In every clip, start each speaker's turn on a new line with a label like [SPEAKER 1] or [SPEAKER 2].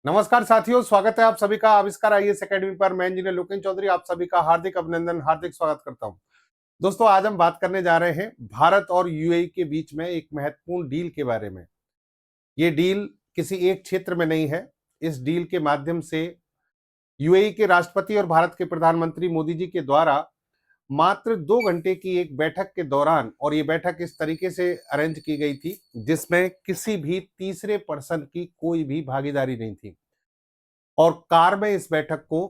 [SPEAKER 1] नमस्कार साथियों, स्वागत है आप सभी का आविष्कार आईएएस एकेडमी पर। मैं इंजीनियर लोकेन चौधरी आप सभी का हार्दिक अभिनंदन, हार्दिक स्वागत करता हूं। दोस्तों, आज हम बात करने जा रहे हैं भारत और यूएई के बीच में एक महत्वपूर्ण डील के बारे में। ये डील किसी एक क्षेत्र में नहीं है। इस डील के माध्यम से यूएई के राष्ट्रपति और भारत के प्रधानमंत्री मोदी जी के द्वारा मात्र 2 घंटे की एक बैठक के दौरान, और ये बैठक इस तरीके से अरेंज की गई थी जिसमें किसी भी तीसरे पर्सन की कोई भी भागीदारी नहीं थी, और कार में इस बैठक को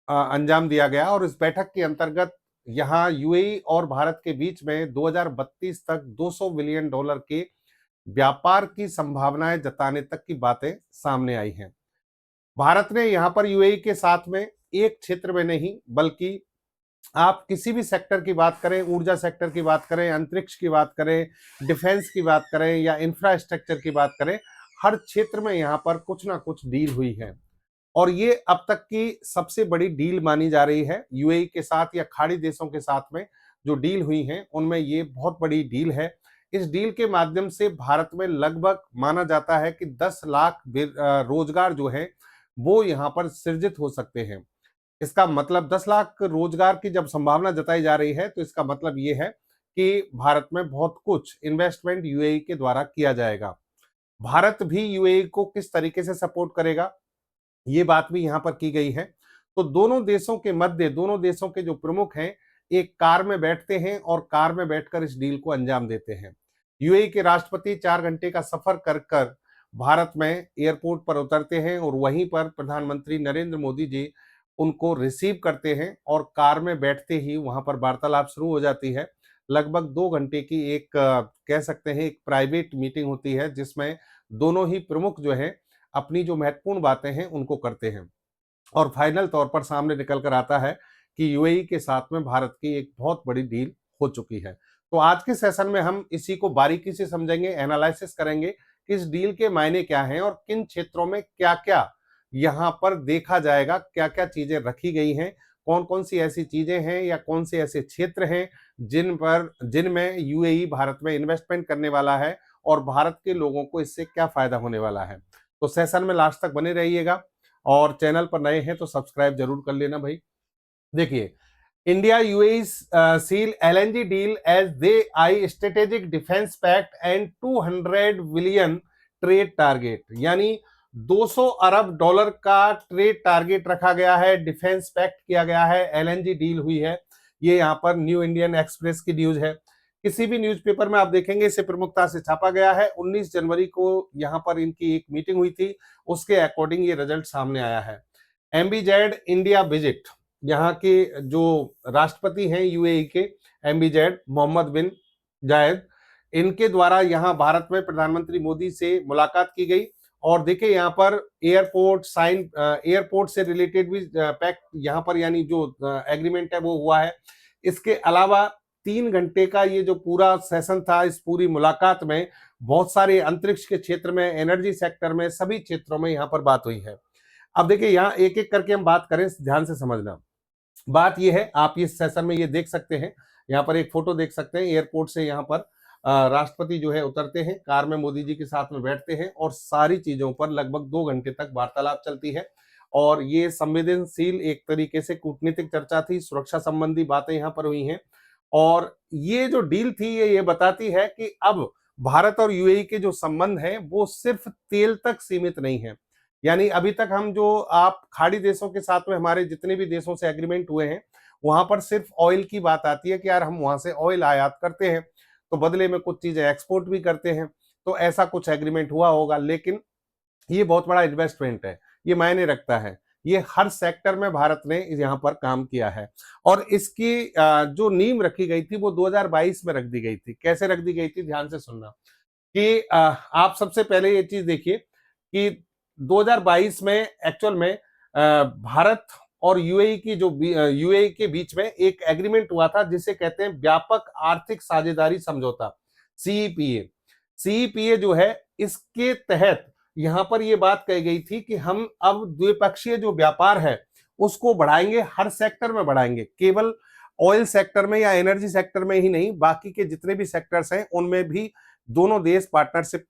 [SPEAKER 1] अंजाम दिया गया। और इस बैठक के अंतर्गत यहाँ यूएई और भारत के बीच में 2032 तक $200 बिलियन के व्यापार की संभावनाएं जताने तक की बातें सामने आई हैं। भारत ने यहाँ पर यूएई के साथ में एक क्षेत्र में नहीं, बल्कि आप किसी भी सेक्टर की बात करें, ऊर्जा सेक्टर की बात करें, अंतरिक्ष की बात करें, डिफेंस की बात करें या इंफ्रास्ट्रक्चर की बात करें, हर क्षेत्र में यहाँ पर कुछ ना कुछ डील हुई है। और ये अब तक की सबसे बड़ी डील मानी जा रही है यूएई के साथ या खाड़ी देशों के साथ में। जो डील हुई हैं उनमें ये बहुत बड़ी डील है। इस डील के माध्यम से भारत में लगभग माना जाता है कि 10 लाख रोजगार जो है वो यहाँ पर सृजित हो सकते हैं। इसका मतलब 10 लाख रोजगार की जब संभावना जताई जा रही है तो इसका मतलब ये है कि भारत में बहुत कुछ इन्वेस्टमेंट यूएई के द्वारा किया जाएगा। भारत भी यूएई को किस तरीके से सपोर्ट करेगा, ये बात भी यहाँ पर की गई है। तो दोनों देशों के मध्य, दोनों देशों के जो प्रमुख हैं, एक कार में बैठते हैं और कार में बैठकर इस डील को अंजाम देते हैं। यूएई के राष्ट्रपति 4 घंटे का सफर कर कर भारत में एयरपोर्ट पर उतरते हैं और वहीं पर प्रधानमंत्री नरेंद्र मोदी जी उनको रिसीव करते हैं, और कार में बैठते ही वहां पर वार्तालाप शुरू हो जाती है। लगभग 2 घंटे की एक कह सकते हैं एक प्राइवेट मीटिंग होती है, जिसमें दोनों ही प्रमुख जो है अपनी जो महत्वपूर्ण बातें हैं उनको करते हैं, और फाइनल तौर पर सामने निकल कर आता है कि यूएई के साथ में भारत की एक बहुत बड़ी डील हो चुकी है। तो आज के सेशन में हम इसी को बारीकी से समझेंगे, एनालिसिस करेंगे कि इस डील के मायने क्या हैं और किन क्षेत्रों में क्या-क्या यहाँ पर देखा जाएगा, क्या-क्या चीजें रखी गई हैं, कौन-कौन सी ऐसी चीजें हैं या कौन से ऐसे क्षेत्र हैं जिनमें यूएई भारत में इन्वेस्टमेंट करने वाला है और भारत के लोगों को इससे क्या फायदा होने वाला है। तो सेशन में लास्ट तक बने रहिएगा, और चैनल पर नए हैं तो सब्सक्राइब जरूर कर लेना भाई। देखिए, India UAE seal LNG deal as they eye strategic defence pact and 200 billion trade target, यानी 200 अरब डॉलर का ट्रेड टारगेट रखा गया है, डिफेंस पैक्ट किया गया है, एलएनजी डील हुई है। ये यहाँ पर न्यू इंडियन एक्सप्रेस की न्यूज है। किसी भी न्यूज़पेपर में आप देखेंगे इसे प्रमुखता से छापा गया है। 19 जनवरी को यहाँ पर इनकी एक मीटिंग हुई थी, उसके अकॉर्डिंग ये रिजल्ट सामने आया है। एमबीजेड इंडिया विजिट, यहाँ के जो राष्ट्रपति हैं यूएई के, एमबीजेड मोहम्मद बिन जायद, इनके द्वारा यहाँ भारत में प्रधानमंत्री मोदी से मुलाकात की गई। और देखिए यहाँ पर एयरपोर्ट से रिलेटेड भी पैक्ट यहाँ पर यानी जो एग्रीमेंट है वो हुआ है। इसके अलावा 3 घंटे का ये जो पूरा सेशन था, इस पूरी मुलाकात में बहुत सारे अंतरिक्ष के क्षेत्र में, एनर्जी सेक्टर में, सभी क्षेत्रों में यहाँ पर बात हुई है। अब देखिए यहाँ एक एक करके हम बात करें, ध्यान से समझना। बात ये है, आप इस सेशन में ये देख सकते हैं, यहाँ पर एक फोटो देख सकते हैं। एयरपोर्ट से यहाँ पर राष्ट्रपति जो है उतरते हैं, कार में मोदी जी के साथ में बैठते हैं, और सारी चीजों पर लगभग 2 घंटे तक वार्तालाप चलती है। और ये संवेदनशील एक तरीके से कूटनीतिक चर्चा थी, सुरक्षा संबंधी बातें यहाँ पर हुई हैं। और ये जो डील थी ये बताती है कि अब भारत और यूएई के जो संबंध हैं वो सिर्फ तेल तक सीमित नहीं है। यानी अभी तक हम जो आप खाड़ी देशों के साथ में हमारे जितने भी देशों से एग्रीमेंट हुए हैं, वहां पर सिर्फ ऑयल की बात आती है कि यार हम वहां से ऑयल आयात करते हैं तो बदले में कुछ चीजें एक्सपोर्ट भी करते हैं। तो ऐसा कुछ एग्रीमेंट हुआ होगा, लेकिन ये बहुत बड़ा इन्वेस्टमेंट है, ये मायने रखता है। ये हर सेक्टर में भारत ने यहाँ पर काम किया है। और इसकी जो नींव रखी गई थी वो 2022 में रख दी गई थी। कैसे रख दी गई थी, ध्यान से सुनना कि आप सबसे पहले ये चीज देखिए कि 2022 में एक्चुअल में भारत और यूएई की जो यूएई के बीच में एक एग्रीमेंट हुआ था जिसे कहते हैं व्यापक आर्थिक साझेदारी समझौता, सीईपीए। सीईपीए जो है, इसके तहत यहां पर यह बात कही गई थी कि हम अब द्विपक्षीय जो व्यापार है उसको बढ़ाएंगे, हर सेक्टर में बढ़ाएंगे, केवल ऑयल सेक्टर में या एनर्जी सेक्टर में ही नहीं, बाकी के जितने भी सेक्टर्स हैं उनमें भी दोनों देश पार्टनरशिप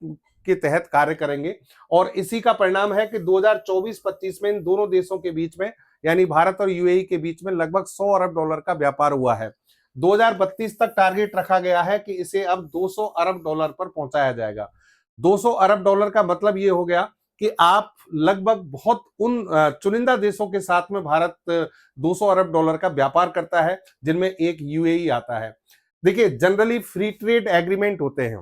[SPEAKER 1] के तहत कार्य करेंगे। और इसी का परिणाम है कि 2024-25 में इन दोनों देशों के बीच में, यानी भारत और यूएई के बीच में लगभग $100 अरब का व्यापार हुआ है। 2032 तक टारगेट रखा गया है कि इसे अब $200 अरब पर पहुंचाया जाएगा। $200 अरब का मतलब ये हो गया कि आप लगभग बहुत उन चुनिंदा देशों के साथ में भारत $200 अरब का व्यापार करता है, जिनमें एक यूएई आता है। देखिए, जनरली फ्री ट्रेड एग्रीमेंट होते हैं।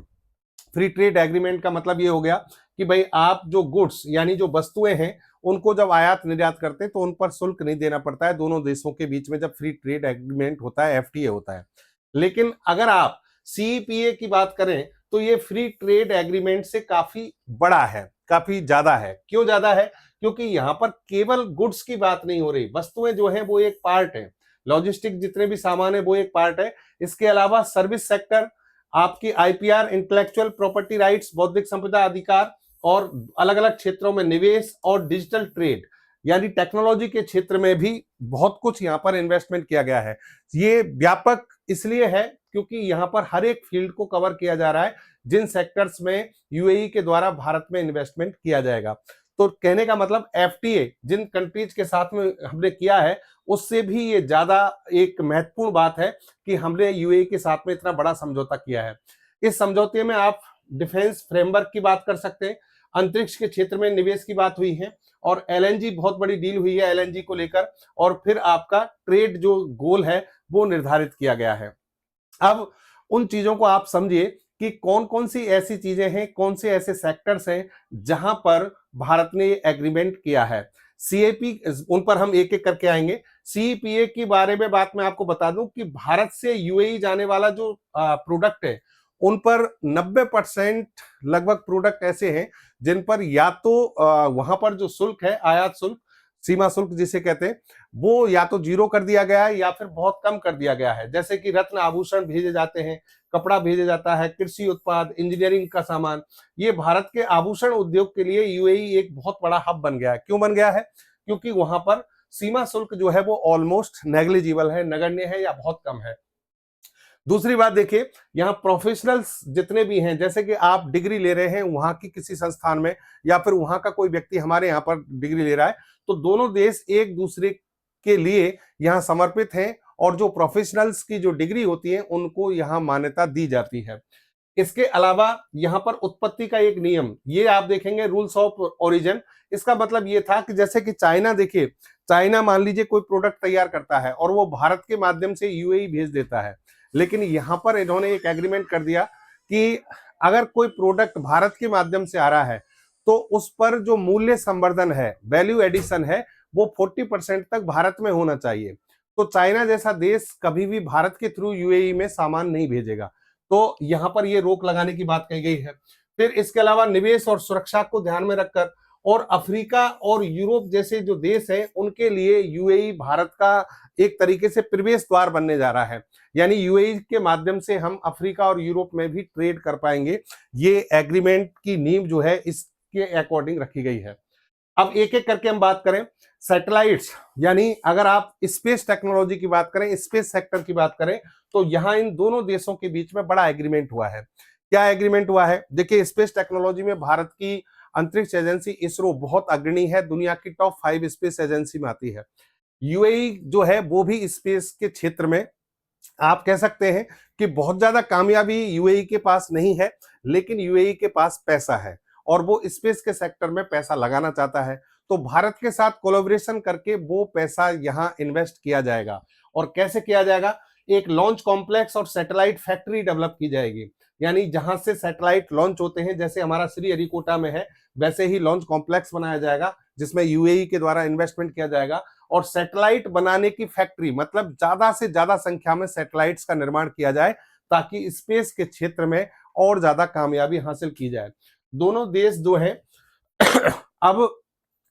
[SPEAKER 1] फ्री ट्रेड एग्रीमेंट का मतलब ये हो गया कि भाई आप जो गुड्स यानी जो वस्तुएं हैं उनको जब आयात निर्यात करते हैं तो उन पर शुल्क नहीं देना पड़ता है दोनों देशों के बीच में, जब फ्री ट्रेड एग्रीमेंट होता है, एफटीए होता है। लेकिन अगर आप सीईपीए की बात करें तो ये फ्री ट्रेड एग्रीमेंट से काफी बड़ा है, काफी ज्यादा है। क्यों ज्यादा है? क्योंकि यहां पर केवल गुड्स की बात नहीं हो रही, वस्तुएं जो है वो एक पार्ट है, लॉजिस्टिक जितने भी सामान है वो एक पार्ट है। इसके अलावा सर्विस सेक्टर, आपकी आईपीआर, इंटेलेक्चुअल प्रॉपर्टी राइट्स, बौद्धिक संपदा अधिकार, और अलग अलग क्षेत्रों में निवेश और डिजिटल ट्रेड यानी टेक्नोलॉजी के क्षेत्र में भी बहुत कुछ यहाँ पर इन्वेस्टमेंट किया गया है। ये व्यापक इसलिए है क्योंकि यहाँ पर हर एक फील्ड को कवर किया जा रहा है जिन सेक्टर्स में यूएई के द्वारा भारत में इन्वेस्टमेंट किया जाएगा। तो कहने का मतलब एफटीए जिन कंट्रीज के साथ में हमने किया है उससे भी ये ज्यादा एक महत्वपूर्ण बात है कि हमने यूएई के साथ में इतना बड़ा समझौता किया है। इस समझौते में आप डिफेंस फ्रेमवर्क की बात कर सकते हैं, अंतरिक्ष के क्षेत्र में निवेश की बात हुई है, और एलएनजी बहुत बड़ी डील हुई है एलएनजी को लेकर, और फिर आपका ट्रेड जो गोल है वो निर्धारित किया गया है। अब उन चीजों को आप समझिए कि कौन कौन सी ऐसी चीजें हैं, कौन से ऐसे सेक्टर्स हैं जहां पर भारत ने एग्रीमेंट किया है। सीएपी, उन पर हम एक एक करके आएंगे। सीईपीए के बारे में बात मैं आपको बता दूं कि भारत से यूएई जाने वाला जो प्रोडक्ट है उन पर 90% लगभग प्रोडक्ट ऐसे हैं जिन पर या तो वहां पर जो शुल्क है, आयात शुल्क, सीमा शुल्क जिसे कहते हैं, वो या तो जीरो कर दिया गया है या फिर बहुत कम कर दिया गया है। जैसे कि रत्न आभूषण भेजे जाते हैं, कपड़ा भेजा जाता है, कृषि उत्पाद, इंजीनियरिंग का सामान। ये भारत के आभूषण उद्योग के लिए यूएई एक बहुत बड़ा हब बन गया है। क्यों बन गया है? क्योंकि वहां पर सीमा शुल्क जो है वो ऑलमोस्ट नेग्लिजिबल है, नगण्य है या बहुत कम है। दूसरी बात देखिए, यहाँ प्रोफेशनल्स जितने भी हैं, जैसे कि आप डिग्री ले रहे हैं वहां की किसी संस्थान में, या फिर वहां का कोई व्यक्ति हमारे यहाँ पर डिग्री ले रहा है, तो दोनों देश एक दूसरे के लिए यहाँ समर्पित हैं, और जो प्रोफेशनल्स की जो डिग्री होती है उनको यहाँ मान्यता दी जाती है। इसके अलावा यहाँ पर उत्पत्ति का एक नियम, ये आप देखेंगे रूल्स ऑफ ओरिजिन। इसका मतलब ये था कि जैसे कि चाइना, देखिए चाइना मान लीजिए कोई प्रोडक्ट तैयार करता है और वो भारत के माध्यम से यूएई भेज देता है, लेकिन यहां पर इन्होंने एक एग्रीमेंट कर दिया कि अगर कोई प्रोडक्ट भारत के माध्यम से आ रहा है तो उस पर जो मूल्य संवर्धन है, वैल्यू एडिशन है, वो 40% तक भारत में होना चाहिए। तो चाइना जैसा देश कभी भी भारत के थ्रू यूएई में सामान नहीं भेजेगा, तो यहां पर ये रोक लगाने की बात कही गई है। फिर इसके अलावा निवेश और सुरक्षा को ध्यान में रखकर, और अफ्रीका और यूरोप जैसे जो देश हैं उनके लिए यूएई भारत का एक तरीके से प्रवेश द्वार बनने जा रहा है, यानी यूएई के माध्यम से हम अफ्रीका और यूरोप में भी ट्रेड कर पाएंगे। ये एग्रीमेंट की नींव जो है इसके अकॉर्डिंग रखी गई है। अब एक एक करके हम बात करें। सैटेलाइट्स, यानी अगर आप स्पेस टेक्नोलॉजी की बात करें, स्पेस सेक्टर की बात करें, तो यहां इन दोनों देशों के बीच में बड़ा एग्रीमेंट हुआ है। क्या एग्रीमेंट हुआ है? देखिए, स्पेस टेक्नोलॉजी में भारत की अंतरिक्ष एजेंसी इसरो बहुत अग्रणी है, दुनिया की टॉप 5 स्पेस एजेंसी में आती है। यूएई जो है वो भी स्पेस के क्षेत्र में आप कह सकते हैं कि बहुत ज्यादा कामयाबी यूएई के पास नहीं है, लेकिन यूएई के पास पैसा है और वो स्पेस के सेक्टर में पैसा लगाना चाहता है। तो भारत के साथ कोलैबोरेशन करके वो पैसा यहां इन्वेस्ट किया जाएगा। और कैसे किया जाएगा? एक लॉन्च कॉम्प्लेक्स और सैटेलाइट फैक्ट्री डेवलप की जाएगी, यानी जहां से सैटेलाइट लॉन्च होते हैं, जैसे हमारा श्रीहरिकोटा में है वैसे ही लॉन्च कॉम्प्लेक्स बनाया जाएगा जिसमें यूएई के द्वारा इन्वेस्टमेंट किया जाएगा। और सैटेलाइट बनाने की फैक्ट्री, मतलब ज्यादा से ज्यादा संख्या में सैटेलाइट्स का निर्माण किया जाए ताकि स्पेस के क्षेत्र में और ज्यादा कामयाबी हासिल की जाए। दोनों देश जो है अब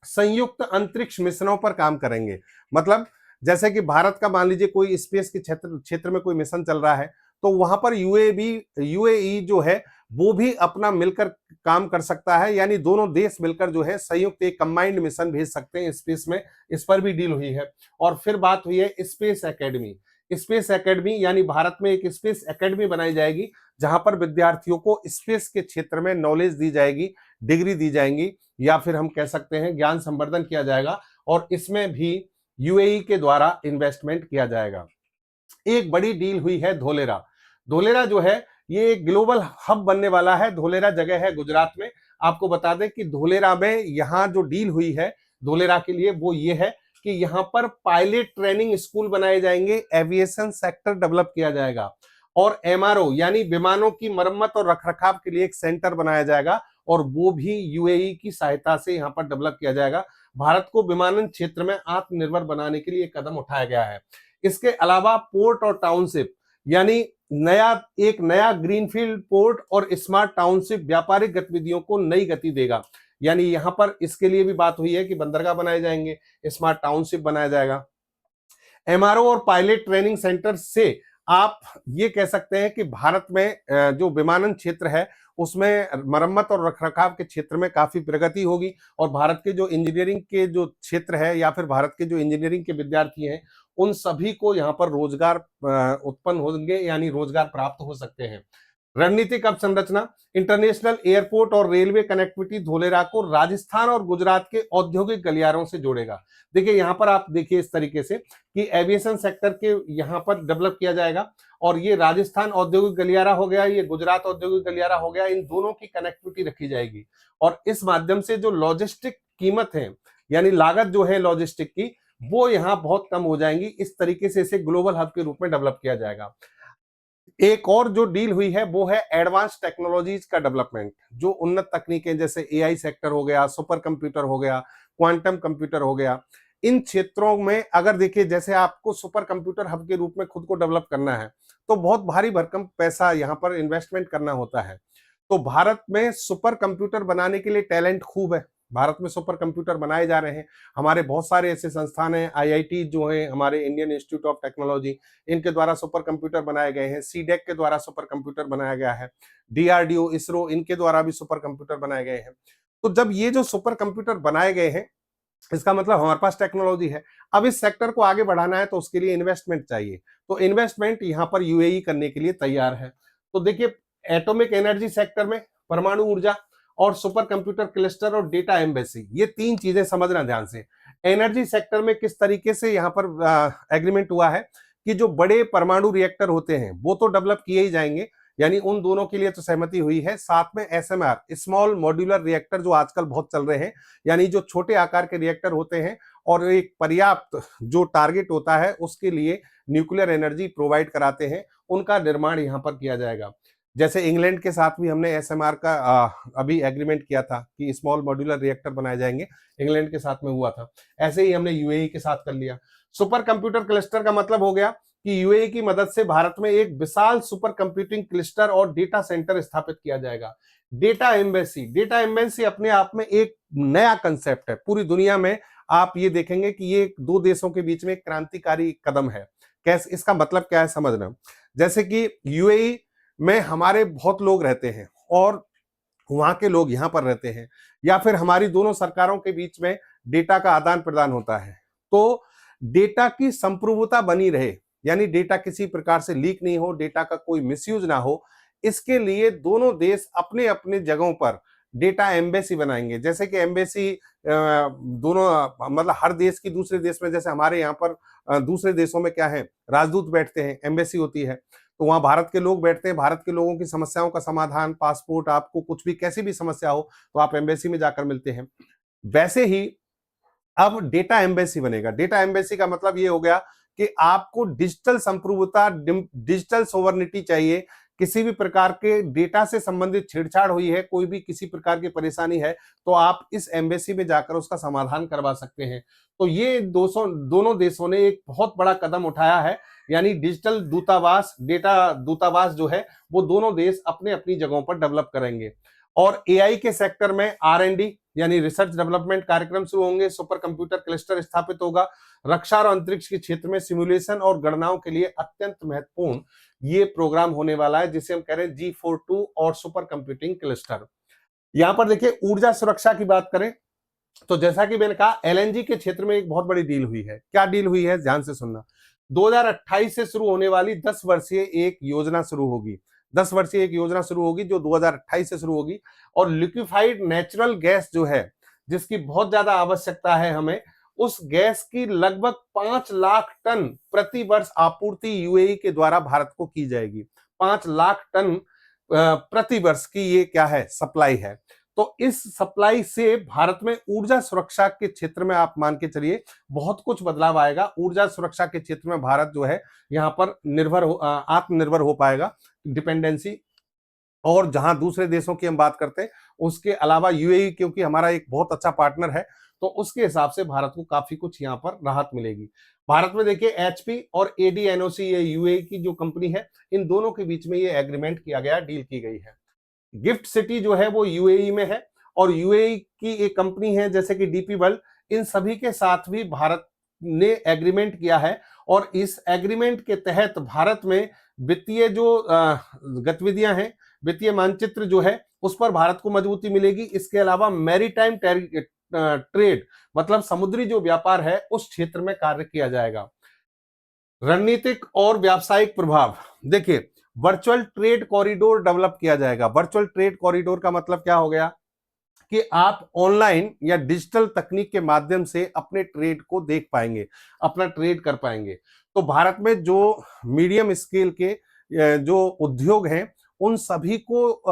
[SPEAKER 1] संयुक्त अंतरिक्ष मिशनों पर काम करेंगे। मतलब जैसे कि भारत का मान लीजिए कोई स्पेस के क्षेत्र में कोई मिशन चल रहा है, तो वहां पर यूएई जो है वो भी अपना मिलकर काम कर सकता है, यानी दोनों देश मिलकर जो है संयुक्त एक कंबाइंड मिशन भेज सकते हैं स्पेस में। इस पर भी डील हुई है। और फिर बात हुई है स्पेस एकेडमी, स्पेस एकेडमी, यानी भारत में एक स्पेस एकेडमी बनाई जाएगी जहां पर विद्यार्थियों को स्पेस के क्षेत्र में नॉलेज दी जाएगी, डिग्री दी जाएंगी, या फिर हम कह सकते हैं ज्ञान संवर्धन किया जाएगा, और इसमें भी यूएई के द्वारा इन्वेस्टमेंट किया जाएगा। एक बड़ी डील हुई है धोलेरा। धोलेरा जो है ये एक ग्लोबल हब बनने वाला है। धोलेरा जगह है गुजरात में। आपको बता दें कि धोलेरा में यहाँ जो डील हुई है धोलेरा के लिए वो ये है कि यहाँ पर पायलट ट्रेनिंग स्कूल बनाए जाएंगे, एविएशन सेक्टर डेवलप किया जाएगा, और एमआरओ यानी विमानों की मरम्मत और रखरखाव के लिए एक सेंटर बनाया जाएगा, और वो भी यूएई की सहायता से यहाँ पर डेवलप किया जाएगा। भारत को विमानन क्षेत्र में आत्मनिर्भर बनाने के लिए कदम उठाया गया है। इसके अलावा पोर्ट और टाउनशिप, यानी एक नया ग्रीनफील्ड पोर्ट और स्मार्ट टाउनशिप व्यापारिक गतिविधियों को नई गति देगा। यानी यहां पर इसके लिए भी बात हुई है कि बंदरगाह बनाए जाएंगे, स्मार्ट टाउनशिप बनाया जाएगा। एमआरओ और पायलट ट्रेनिंग सेंटर से आप ये कह सकते हैं कि भारत में जो विमानन क्षेत्र है उसमें मरम्मत और रखरखाव के क्षेत्र में काफी प्रगति होगी, और भारत के जो इंजीनियरिंग के जो क्षेत्र है या फिर भारत के जो इंजीनियरिंग के विद्यार्थी हैं उन सभी को यहाँ पर रोजगार उत्पन्न होंगे, यानी रोजगार प्राप्त हो सकते हैं। रणनीतिक अवसंरचना, इंटरनेशनल एयरपोर्ट और रेलवे कनेक्टिविटी धोलेरा को राजस्थान और गुजरात के औद्योगिक गलियारों से जोड़ेगा। देखिए यहाँ पर आप देखिए इस तरीके से कि एविएशन सेक्टर के यहाँ पर डेवलप किया जाएगा, और ये राजस्थान औद्योगिक गलियारा हो गया, ये गुजरात औद्योगिक गलियारा हो गया, इन दोनों की कनेक्टिविटी रखी जाएगी, और इस माध्यम से जो लॉजिस्टिक कीमत है यानी लागत जो है लॉजिस्टिक की वो यहाँ बहुत कम हो जाएंगी। इस तरीके से इसे ग्लोबल हब के रूप में डेवलप किया जाएगा। एक और जो डील हुई है वो है एडवांस टेक्नोलॉजीज का डेवलपमेंट, जो उन्नत तकनीकें जैसे एआई सेक्टर हो गया, सुपर कंप्यूटर हो गया, क्वांटम कंप्यूटर हो गया, इन क्षेत्रों में अगर देखिए जैसे आपको सुपर कंप्यूटर हब के रूप में खुद को डेवलप करना है तो बहुत भारी भरकम पैसा यहाँ पर इन्वेस्टमेंट करना होता है। तो भारत में सुपर कंप्यूटर बनाने के लिए टैलेंट खूब है। भारत में सुपर कंप्यूटर बनाए जा रहे हैं। हमारे बहुत सारे ऐसे संस्थान हैं, आईआईटी जो है हमारे इंडियन इंस्टीट्यूट ऑफ टेक्नोलॉजी, इनके द्वारा सुपर कंप्यूटर बनाए गए हैं। सीडेक के द्वारा सुपर कंप्यूटर बनाया गया है। डीआरडीओ, इसरो, इनके द्वारा भी सुपर कंप्यूटर बनाए गए हैं। तो जब ये जो सुपर कंप्यूटर बनाए गए हैं इसका मतलब हमारे पास टेक्नोलॉजी है। अब इस सेक्टर को आगे बढ़ाना है तो उसके लिए इन्वेस्टमेंट चाहिए, तो इन्वेस्टमेंट यहाँ पर यूएई करने के लिए तैयार है। तो देखिए एटॉमिक एनर्जी सेक्टर में परमाणु ऊर्जा और सुपर कंप्यूटर क्लस्टर और डेटा एम्बेसी, ये तीन चीजें समझना ध्यान से। एनर्जी सेक्टर में किस तरीके से यहाँ पर एग्रीमेंट हुआ है कि जो बड़े परमाणु रिएक्टर होते हैं वो तो डेवलप किए ही जाएंगे, यानी उन दोनों के लिए तो सहमति हुई है। साथ में एसएमआर, स्मॉल मॉड्यूलर रिएक्टर, जो आजकल बहुत चल रहे हैं, यानी जो छोटे आकार के रिएक्टर होते हैं और एक पर्याप्त जो टारगेट होता है उसके लिए न्यूक्लियर एनर्जी प्रोवाइड कराते हैं, उनका निर्माण यहाँ पर किया जाएगा। जैसे इंग्लैंड के साथ भी हमने एसएमआर का अभी एग्रीमेंट किया था कि स्मॉल मॉड्यूलर रिएक्टर बनाए जाएंगे, इंग्लैंड के साथ में हुआ था। ऐसे ही हमने यूएई के साथ कर लिया। सुपर कंप्यूटर क्लस्टर का मतलब हो गया कि यूएई की मदद से भारत में एक विशाल सुपर कंप्यूटिंग क्लस्टर और डेटा सेंटर स्थापित किया जाएगा। डेटा एम्बेसी, डेटा एम्बेसी अपने आप में एक नया कंसेप्ट है। पूरी दुनिया में आप ये देखेंगे कि ये दो देशों के बीच में एक क्रांतिकारी कदम है। कैसे, इसका मतलब क्या है समझना। जैसे कि यूएई में हमारे बहुत लोग रहते हैं और वहां के लोग यहाँ पर रहते हैं, या फिर हमारी दोनों सरकारों के बीच में डेटा का आदान प्रदान होता है, तो डेटा की संप्रभुता बनी रहे, यानी डेटा किसी प्रकार से लीक नहीं हो, डेटा का कोई मिसयूज ना हो, इसके लिए दोनों देश अपने अपने जगहों पर डेटा एम्बेसी बनाएंगे। जैसे कि एम्बेसी दोनों मतलब हर देश की दूसरे देश में, जैसे हमारे यहाँ पर दूसरे देशों में क्या है, राजदूत बैठते हैं, एम्बेसी होती है, तो वहां भारत के लोग बैठते हैं, भारत के लोगों की समस्याओं का समाधान, पासपोर्ट, आपको कुछ भी कैसी भी समस्या हो तो आप एम्बेसी में जाकर मिलते हैं। वैसे ही अब डेटा एम्बेसी बनेगा। डेटा एम्बेसी का मतलब ये हो गया कि आपको डिजिटल संप्रभुता, डिजिटल सोवर्निटी चाहिए। किसी भी प्रकार के डेटा से संबंधित छेड़छाड़ हुई है, कोई भी किसी प्रकार की परेशानी है, तो आप इस एम्बेसी में जाकर उसका समाधान करवा सकते हैं। तो ये दोनों देशों ने एक बहुत बड़ा कदम उठाया है, यानी डिजिटल दूतावास, डेटा दूतावास जो है वो दोनों देश अपने अपनी जगहों पर डेवलप करेंगे। और एआई के सेक्टर में आरएनडी यानी रिसर्च डेवलपमेंट कार्यक्रम शुरू होंगे, सुपर कंप्यूटर क्लस्टर स्थापित होगा। रक्षा और अंतरिक्ष के क्षेत्र में सिमुलेशन और गणनाओं के लिए अत्यंत महत्वपूर्ण ये प्रोग्राम होने वाला है, जिसे हम कह रहे हैं G42 और सुपर कंप्यूटिंग क्लस्टर। यहां पर देखिए ऊर्जा सुरक्षा की बात करें तो जैसा कि मैंने कहा एलएनजी के क्षेत्र में एक बहुत बड़ी डील हुई है। क्या डील हुई है, ध्यान से सुनना। 2028 से शुरू होने वाली 10 वर्षीय एक योजना शुरू होगी। 10 वर्षीय एक योजना शुरू होगी जो 2028 से शुरू होगी। और लिक्विफाइड नेचुरल गैस जो है, जिसकी बहुत ज्यादा आवश्यकता है हमें, उस गैस की लगभग 5 लाख टन प्रति वर्ष आपूर्ति यूएई के द्वारा भारत को की जाएगी। 5 लाख टन प्रति वर्ष की ये क्या है, सप्लाई है। तो इस सप्लाई से भारत में ऊर्जा सुरक्षा के क्षेत्र में आप मान के चलिए बहुत कुछ बदलाव आएगा। ऊर्जा सुरक्षा के क्षेत्र में भारत जो है यहाँ पर आत्मनिर्भर हो पाएगा। डिपेंडेंसी, और जहां दूसरे देशों की हम बात करते हैं उसके अलावा यूएई क्योंकि हमारा एक बहुत अच्छा पार्टनर है, तो उसके हिसाब से भारत को काफी कुछ यहाँ पर राहत मिलेगी। भारत में देखिए एचपी और एडीएनओसी, ये यूएई की जो कंपनी है, इन दोनों के बीच में ये एग्रीमेंट किया गया, डील की गई है। गिफ्ट सिटी जो है वो यूएई में है, और यूएई की एक कंपनी है जैसे कि डीपी वर्ल्ड, इन सभी के साथ भी भारत ने एग्रीमेंट किया है। और इस एग्रीमेंट के तहत भारत में वित्तीय जो गतिविधियां हैं, वित्तीय मानचित्र जो है, उस पर भारत को मजबूती मिलेगी। इसके अलावा मैरीटाइम ट्रेड, मतलब समुद्री जो व्यापार है, उस क्षेत्र में कार्य किया जाएगा। रणनीतिक और व्यावसायिक प्रभाव, देखिए वर्चुअल ट्रेड कॉरिडोर डेवलप किया जाएगा। वर्चुअल ट्रेड कॉरिडोर का मतलब क्या हो गया कि आप ऑनलाइन या डिजिटल तकनीक के माध्यम से अपने ट्रेड को देख पाएंगे, अपना ट्रेड कर पाएंगे। तो भारत में जो मीडियम स्केल के जो उद्योग हैं, उन सभी को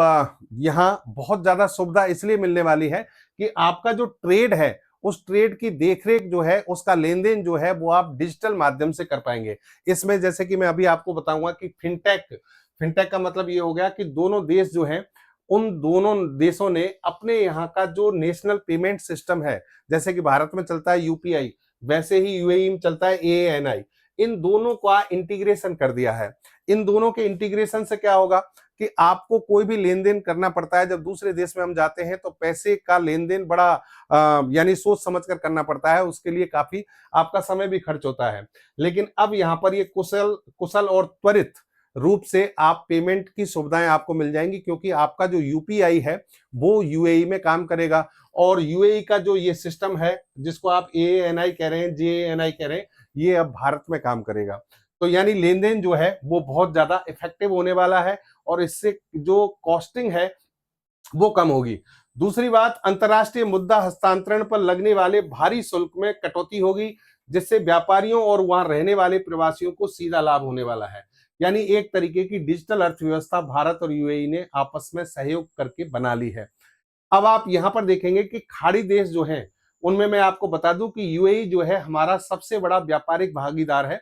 [SPEAKER 1] यहाँ बहुत ज्यादा सुविधा इसलिए मिलने वाली है कि आपका जो ट्रेड है, उस ट्रेड की देखरेख जो है, उसका लेन देन जो है, वो आप डिजिटल माध्यम से कर पाएंगे। इसमें जैसे कि मैं अभी आपको बताऊंगा कि फिनटेक का मतलब ये हो गया कि दोनों देश जो हैं, उन दोनों देशों ने अपने यहाँ का जो नेशनल पेमेंट सिस्टम है, जैसे कि भारत में चलता है यूपीआई, वैसे ही यूएई में चलता है एएनआई, इन दोनों का इंटीग्रेशन कर दिया है। इन दोनों के इंटीग्रेशन से क्या होगा कि आपको कोई भी लेन देन करना पड़ता है, जब दूसरे देश में हम जाते हैं तो पैसे का लेन देन बड़ा यानी सोच समझ कर करना पड़ता है, उसके लिए काफी आपका समय भी खर्च होता है। लेकिन अब यहाँ पर ये कुशल और त्वरित रूप से आप पेमेंट की सुविधाएं आपको मिल जाएंगी, क्योंकि आपका जो यूपीआई है वो यूएई में काम करेगा। और यूएई का जो ये सिस्टम है, जिसको आप एएनआई कह रहे हैं, जेएनआई कह रहे हैं, ये अब भारत में काम करेगा। तो यानी लेन देन जो है वो बहुत ज्यादा इफेक्टिव होने वाला है, और इससे जो कॉस्टिंग है वो कम होगी। दूसरी बात, अंतर्राष्ट्रीय मुद्रा हस्तांतरण पर लगने वाले भारी शुल्क में कटौती होगी, जिससे व्यापारियों और वहां रहने वाले प्रवासियों को सीधा लाभ होने वाला है। यानी एक तरीके की डिजिटल अर्थव्यवस्था भारत और यूएई ने आपस में सहयोग करके बना ली है। अब आप यहां पर देखेंगे कि खाड़ी देश जो हैं, उनमें मैं आपको बता दूं कि यूएई जो है हमारा सबसे बड़ा व्यापारिक भागीदार है,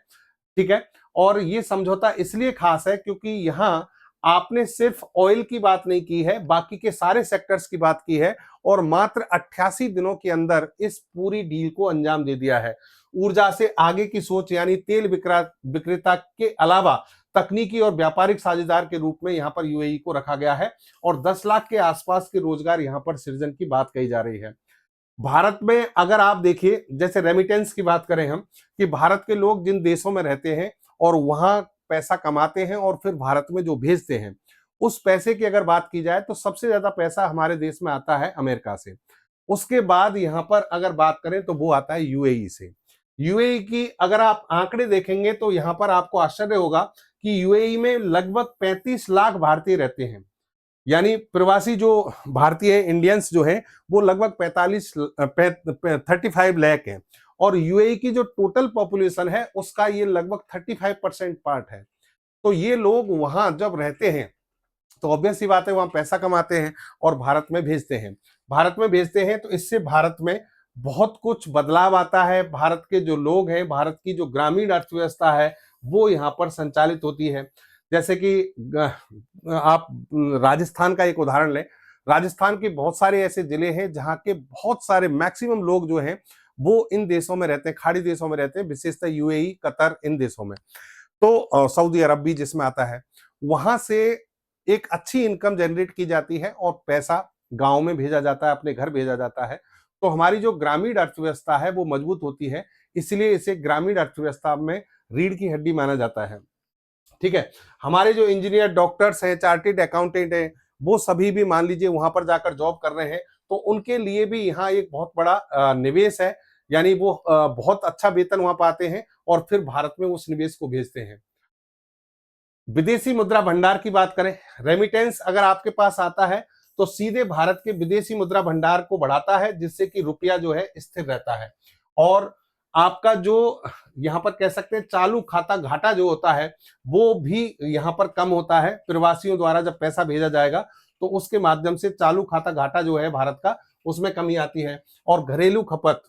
[SPEAKER 1] ठीक है। और ये समझौता इसलिए खास है क्योंकि यहां आपने सिर्फ ऑयल की बात नहीं की है, बाकी के सारे सेक्टर्स की बात की है, और मात्र 88 दिनों के अंदर इस पूरी डील को अंजाम दे दिया है। ऊर्जा से आगे की सोच, यानी तेल विक्रेता के अलावा तकनीकी और व्यापारिक साझेदार के रूप में यहाँ पर यूएई को रखा गया है, और 10 लाख के आसपास के रोजगार यहाँ पर सृजन की बात कही जा रही है। भारत में अगर आप देखिए, जैसे रेमिटेंस की बात करें हम, कि भारत के लोग जिन देशों में रहते हैं और वहां पैसा कमाते हैं और फिर भारत में जो भेजते हैं, उस पैसे की अगर बात की जाए तो सबसे ज्यादा पैसा हमारे देश में आता है अमेरिका से। उसके बाद यहाँ पर अगर बात करें तो वो आता है यूएई से। यूएई की अगर आप आंकड़े देखेंगे तो यहाँ पर आपको आश्चर्य होगा कि यूएई में लगभग 35 लाख भारतीय रहते हैं। यानी प्रवासी जो भारतीय इंडियंस जो हैं वो लगभग 35 लाख हैं, और यूएई की जो टोटल पॉपुलेशन है उसका ये लगभग 35% पार्ट है। तो ये लोग वहां जब रहते हैं तो ऑब्वियस सी बात है, वहां पैसा कमाते हैं और भारत में भेजते हैं। भारत में भेजते हैं तो इससे भारत में बहुत कुछ बदलाव आता है। भारत के जो लोग हैं, भारत की जो ग्रामीण अर्थव्यवस्था है, वो यहाँ पर संचालित होती है। जैसे कि आप राजस्थान का एक उदाहरण लें, राजस्थान के बहुत सारे ऐसे जिले हैं जहाँ के बहुत सारे मैक्सिमम लोग जो हैं वो इन देशों में रहते हैं, खाड़ी देशों में रहते हैं, विशेषतः यूएई, कतर, इन देशों में। तो सऊदी अरब भी जिसमें आता है, वहां से एक अच्छी इनकम जनरेट की जाती है और पैसा गांव में भेजा जाता है, अपने घर भेजा जाता है। तो हमारी जो ग्रामीण अर्थव्यवस्था है वो मजबूत होती है, इसलिए इसे ग्रामीण अर्थव्यवस्था में रीढ़ की हड्डी माना जाता है, ठीक है। हमारे जो इंजीनियर, डॉक्टर्स हैं, चार्टेड अकाउंटेंट हैं, वो सभी भी मान लीजिए वहां पर जाकर जॉब कर रहे हैं, तो उनके लिए भी यहाँ एक बहुत बड़ा निवेश है। यानी वो बहुत अच्छा वेतन वहां पाते हैं और फिर भारत में उस निवेश को भेजते हैं। विदेशी मुद्रा भंडार की बात करें, रेमिटेंस अगर आपके पास आता है तो सीधे भारत के विदेशी मुद्रा भंडार को बढ़ाता है, जिससे कि रुपया जो है स्थिर रहता है और आपका जो यहां पर कह सकते हैं चालू खाता घाटा जो होता है वो भी यहां पर कम होता है। प्रवासियों द्वारा जब पैसा भेजा जाएगा तो उसके माध्यम से चालू खाता घाटा जो है भारत का उसमें कमी आती है। और घरेलू खपत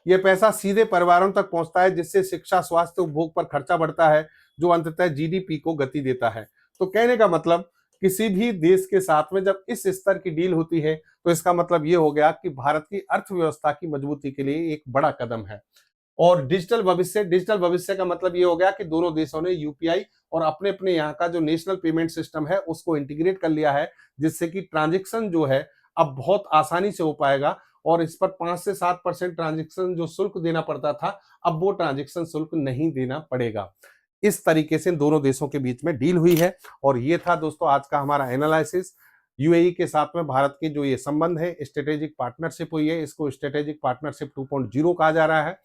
[SPEAKER 1] ये पैसा सीधे परिवारों तक पहुंचता है, जिससे शिक्षा, स्वास्थ्य, उपभोग पर खर्चा बढ़ता है, जो अंततः जीडीपी को गति देता है। तो कहने का मतलब, किसी भी देश के साथ में जब इस स्तर की डील होती है तो इसका मतलब ये हो गया कि भारत की अर्थव्यवस्था की मजबूती के लिए एक बड़ा कदम है। और डिजिटल भविष्य का मतलब ये हो गया कि दोनों देशों ने यूपीआई और अपने अपने यहाँ का जो नेशनल पेमेंट सिस्टम है उसको इंटीग्रेट कर लिया है, जिससे कि ट्रांजेक्शन जो है अब बहुत आसानी से हो पाएगा। और इस पर 5 से 7% ट्रांजेक्शन जो शुल्क देना पड़ता था, अब वो ट्रांजेक्शन शुल्क नहीं देना पड़ेगा। इस तरीके से दोनों देशों के बीच में डील हुई है। और ये था दोस्तों आज का हमारा एनालिसिस। यूएई के साथ में भारत के जो ये संबंध है, स्ट्रेटेजिक पार्टनरशिप हुई है, इसको स्ट्रेटेजिक पार्टनरशिप 2.0 कहा जा रहा है।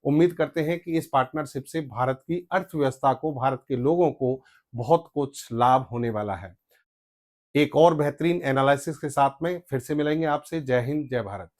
[SPEAKER 1] उम्मीद करते हैं कि इस पार्टनरशिप से भारत की अर्थव्यवस्था को, भारत के लोगों को बहुत कुछ लाभ होने वाला है। एक और बेहतरीन एनालिसिस के साथ में फिर से मिलेंगे आपसे। जय हिंद, जय भारत।